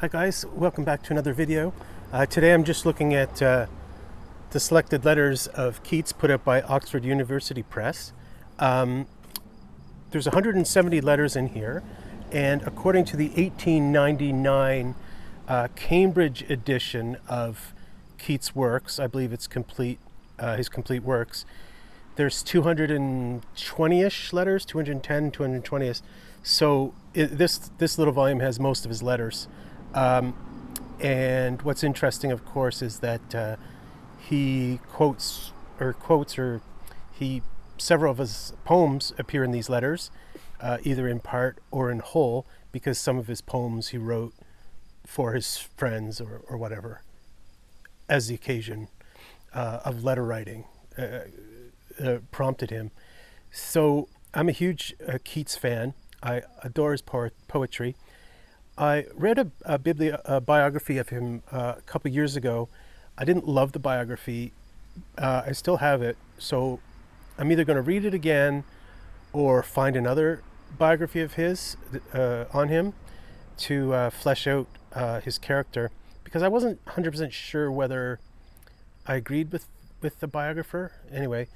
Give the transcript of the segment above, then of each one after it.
Hi guys, welcome back to another video. Today I'm just looking at the selected letters of Keats put out by Oxford University Press. There's 170 letters in here, and according to the 1899 Cambridge edition of Keats' works, I believe it's complete, his complete works, there's 220-ish letters, 210, 220-ish. So this little volume has most of his letters. And what's interesting, of course, is that he several of his poems appear in these letters, either in part or in whole, because some of his poems he wrote for his friends or whatever, as the occasion of letter writing prompted him. So I'm a huge Keats fan. I adore his poetry. I read a biography of him a couple years ago. I didn't love the biography. I still have it, so I'm either going to read it again or find another biography of his on him to flesh out his character, because I wasn't 100% sure whether I agreed with the biographer. Anyway,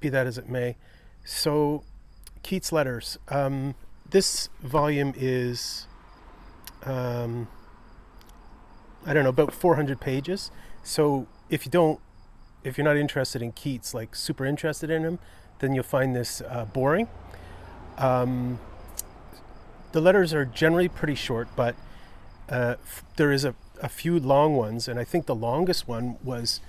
be that as it may. So, Keats Letters. This volume is, I don't know, about 400 pages. So if you're not interested in Keats, like super interested in him, then you'll find this boring. The letters are generally pretty short, but there is a few long ones, and I think the longest one was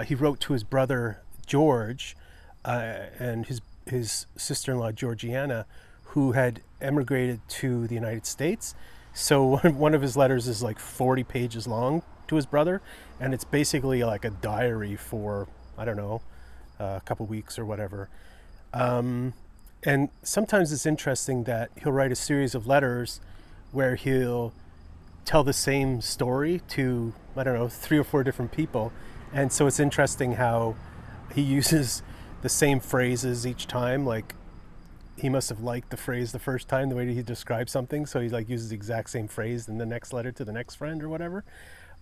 he wrote to his brother George and his sister-in-law Georgiana, who had emigrated to the United States. So one of his letters is like 40 pages long to his brother, and it's basically like a diary for, I don't know, a couple weeks or whatever. And sometimes it's interesting that he'll write a series of letters where he'll tell the same story to, I don't know, 3 or 4 different people. And so it's interesting how he uses the same phrases each time. Like, he must have liked the phrase the first time, the way he described something, so he like uses the exact same phrase in the next letter to the next friend or whatever.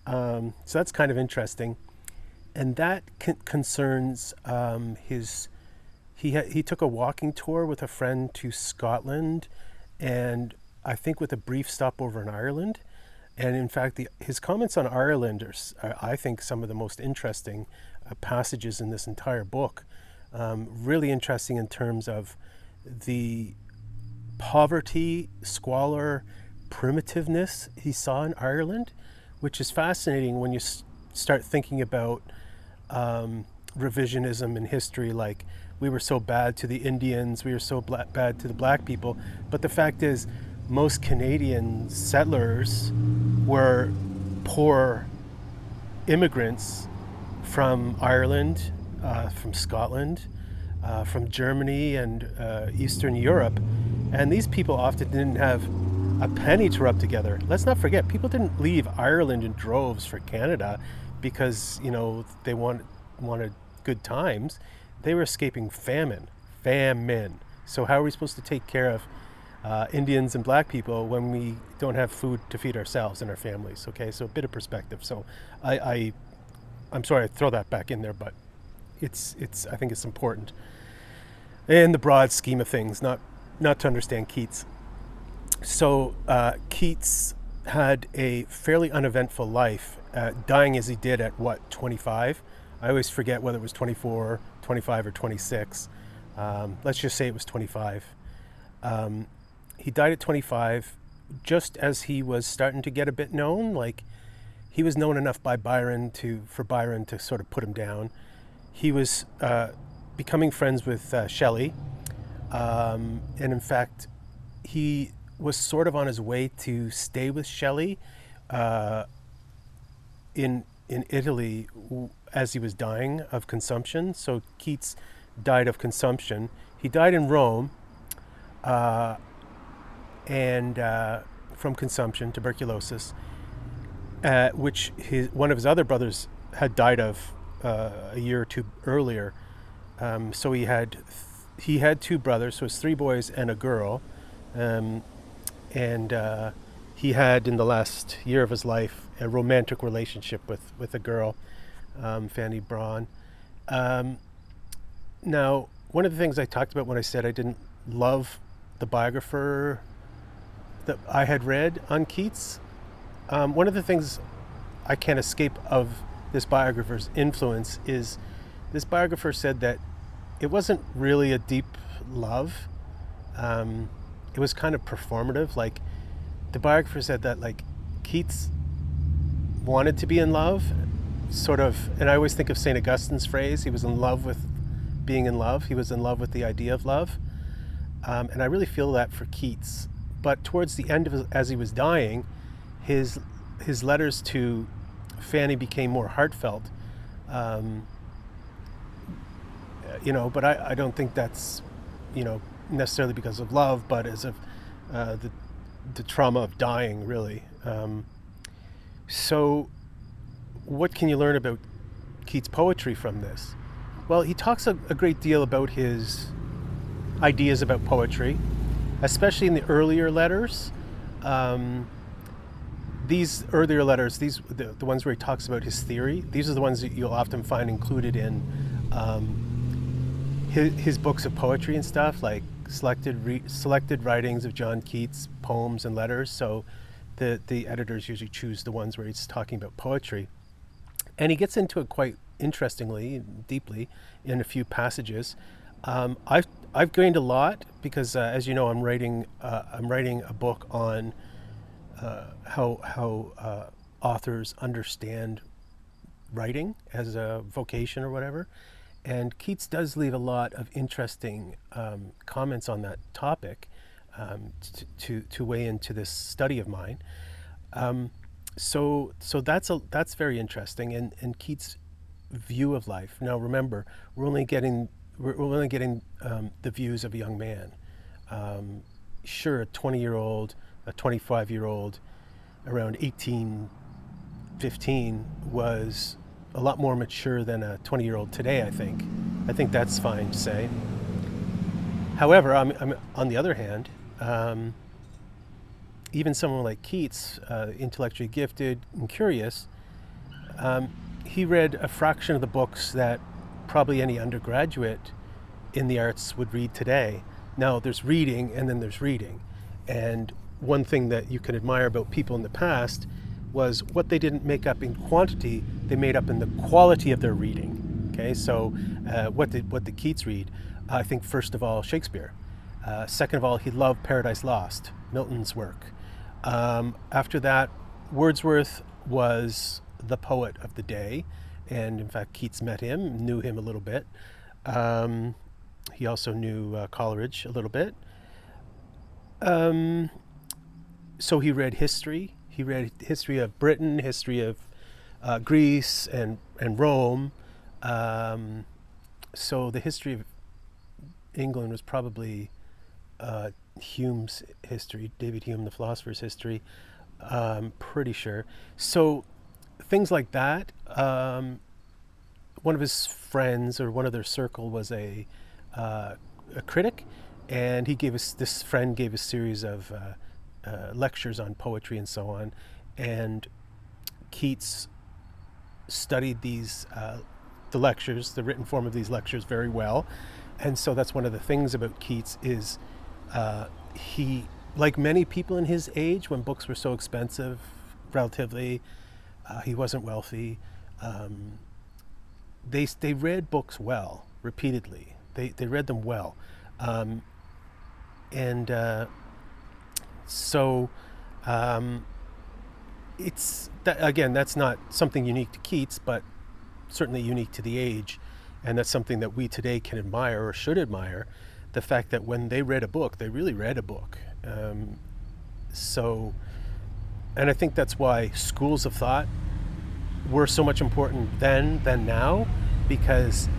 So that's kind of interesting, and that concerns he took a walking tour with a friend to Scotland, and I think with a brief stopover in Ireland. And in fact, his comments on Ireland are, I think, some of the most interesting passages in this entire book. Really interesting in terms of the poverty, squalor, primitiveness he saw in Ireland, which is fascinating when you start thinking about revisionism in history, like we were so bad to the Indians, we were so bad to the black people. But the fact is, most Canadian settlers were poor immigrants from Ireland, from Scotland, from Germany and Eastern Europe, and these people often didn't have a penny to rub together. Let's not forget, people didn't leave Ireland in droves for Canada because, you know, they wanted good times. They were escaping famine. So how are we supposed to take care of Indians and black people when we don't have food to feed ourselves and our families? Okay, so a bit of perspective. So I'm sorry I throw that back in there, but it's I think it's important in the broad scheme of things, not to understand Keats. So Keats had a fairly uneventful life, dying as he did at 25? I always forget whether it was 24, 25, or 26. Let's just say it was 25. He died at 25, just as he was starting to get a bit known. Like, he was known enough by for Byron to sort of put him down. He was becoming friends with Shelley, and in fact, he was sort of on his way to stay with Shelley in Italy as he was dying of consumption. So Keats died of consumption. He died in Rome, and from consumption, tuberculosis, which one of his other brothers had died of a year or two earlier. So he had 2 brothers, so it's 3 boys and a girl, and he had in the last year of his life a romantic relationship with a girl, Fanny Braun. Um, Now, one of the things I talked about when I said I didn't love the biographer that I had read on Keats, one of the things I can't escape of this biographer's influence is this biographer said that it wasn't really a deep love. It was kind of performative. Like the biographer said that like Keats wanted to be in love, sort of, and I always think of St. Augustine's phrase, he was in love with being in love. He was in love with the idea of love. And I really feel that for Keats. But towards the end of his, as he was dying, his letters to Fanny became more heartfelt. Um, but I don't think that's, necessarily because of love, but as of the trauma of dying, really. So what can you learn about Keats' poetry from this? Well, he talks a great deal about his ideas about poetry, especially in the earlier letters. These earlier letters, the ones where he talks about his theory, these are the ones that you'll often find included in his books of poetry and stuff, like selected writings of John Keats, poems and letters. So the editors usually choose the ones where he's talking about poetry. And he gets into it quite interestingly, deeply, in a few passages. I've gained a lot because, as you know, I'm writing a book on how authors understand writing as a vocation or whatever, and Keats does leave a lot of interesting comments on that topic to weigh into this study of mine. So that's very interesting, and Keats' view of life. Now remember, we're only getting the views of a young man. Sure, a 20-year-old, a 25-year-old, around 18, 15 was a lot more mature than a 20-year-old today. I think that's fine to say. However, I'm on the other hand. Even someone like Keats, intellectually gifted and curious, he read a fraction of the books that probably any undergraduate in the arts would read today. Now, there's reading and then there's reading. And one thing that you can admire about people in the past was what they didn't make up in quantity, they made up in the quality of their reading. Okay, so what did Keats read? I think first of all, Shakespeare. Second of all, he loved Paradise Lost, Milton's work. After that, Wordsworth was the poet of the day, and in fact Keats met him, knew him a little bit. He also knew Coleridge a little bit. So he read history. He read history of Britain, history of Greece and Rome. So the history of England was probably Hume's history, David Hume, the philosopher's history, pretty sure. So things like that. One of his friends or one of their circle was a critic, and this friend gave a series of lectures on poetry and so on, and Keats studied the lectures, the written form of these lectures, very well. And so that's one of the things about Keats is he, like many people in his age when books were so expensive, relatively, he wasn't wealthy. They read books well, repeatedly. They read them well. It's that, again, that's not something unique to Keats, but certainly unique to the age, and that's something that we today can admire or should admire, the fact that when they read a book, they really read a book. And I think that's why schools of thought were so much important then than now, because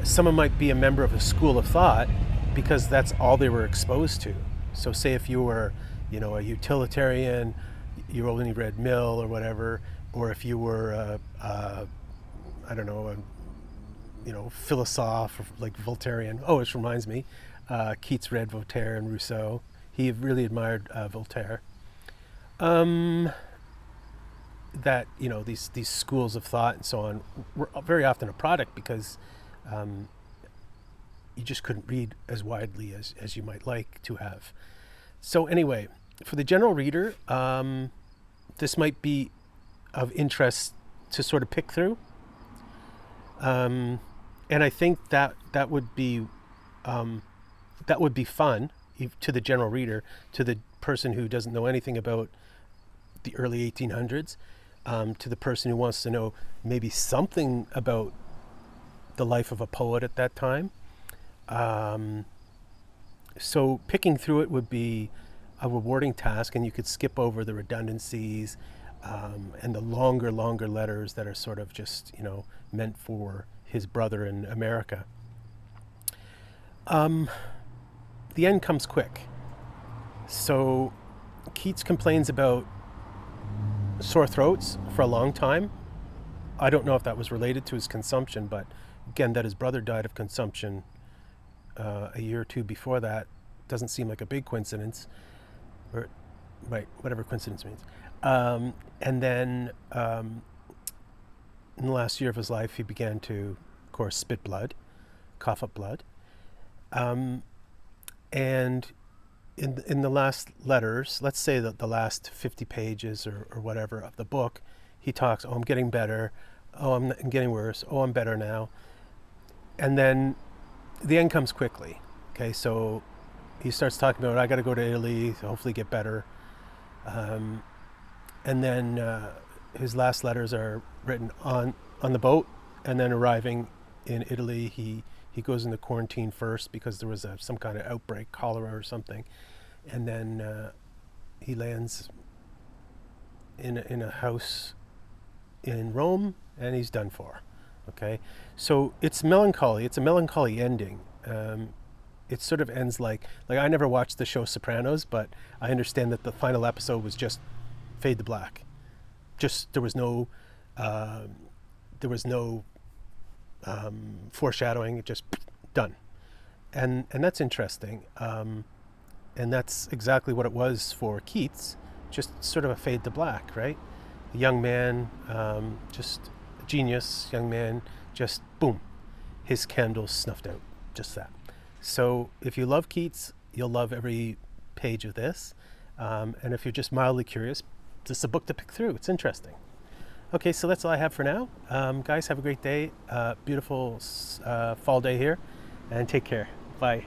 someone might be a member of a school of thought because that's all they were exposed to. So say if you were, a utilitarian, you only read Mill or whatever, or if you were, philosophe like Voltairian. Oh, which reminds me, Keats read Voltaire and Rousseau. He really admired Voltaire. Um, that these schools of thought and so on were very often a product because um, you just couldn't read as widely as you might like to have. So anyway, for the general reader, this might be of interest to sort of pick through. Um, and I think um, that would be fun to the general reader, to the person who doesn't know anything about the early 1800s, to the person who wants to know maybe something about the life of a poet at that time. Um, so picking through it would be a rewarding task, and you could skip over the redundancies and the longer letters that are sort of just meant for his brother in America. Um, the end comes quick. So Keats complains about sore throats for a long time. I don't know if that was related to his consumption, but again, that his brother died of consumption a year or two before that doesn't seem like a big coincidence, or right, whatever coincidence means. And then in the last year of his life, he began to, of course, spit blood, cough up blood. Um, and in the last letters, let's say that the last 50 pages or whatever of the book, he talks, oh, I'm getting better. Oh, I'm getting worse. Oh, I'm better now. And then the end comes quickly. Okay, so he starts talking about, I got to go to Italy to hopefully get better. Um, and then his last letters are written on the boat, and then arriving in Italy, he goes into quarantine first because there was some kind of outbreak, cholera or something, and then he lands in a house in Rome, and he's done for. Okay, so it's melancholy. It's a melancholy ending. It sort of ends like I never watched the show Sopranos, but I understand that the final episode was just fade to black. Just uh, there was no foreshadowing. It just done, and that's interesting. And that's exactly what it was for Keats. Just sort of a fade to black, right? A young man, just a genius, young man, just boom, his candle snuffed out. Just that. So if you love Keats, you'll love every page of this. And if you're just mildly curious, this is a book to pick through. It's interesting. Okay, so that's all I have for now. Guys, have a great day. Beautiful fall day here, and take care. Bye.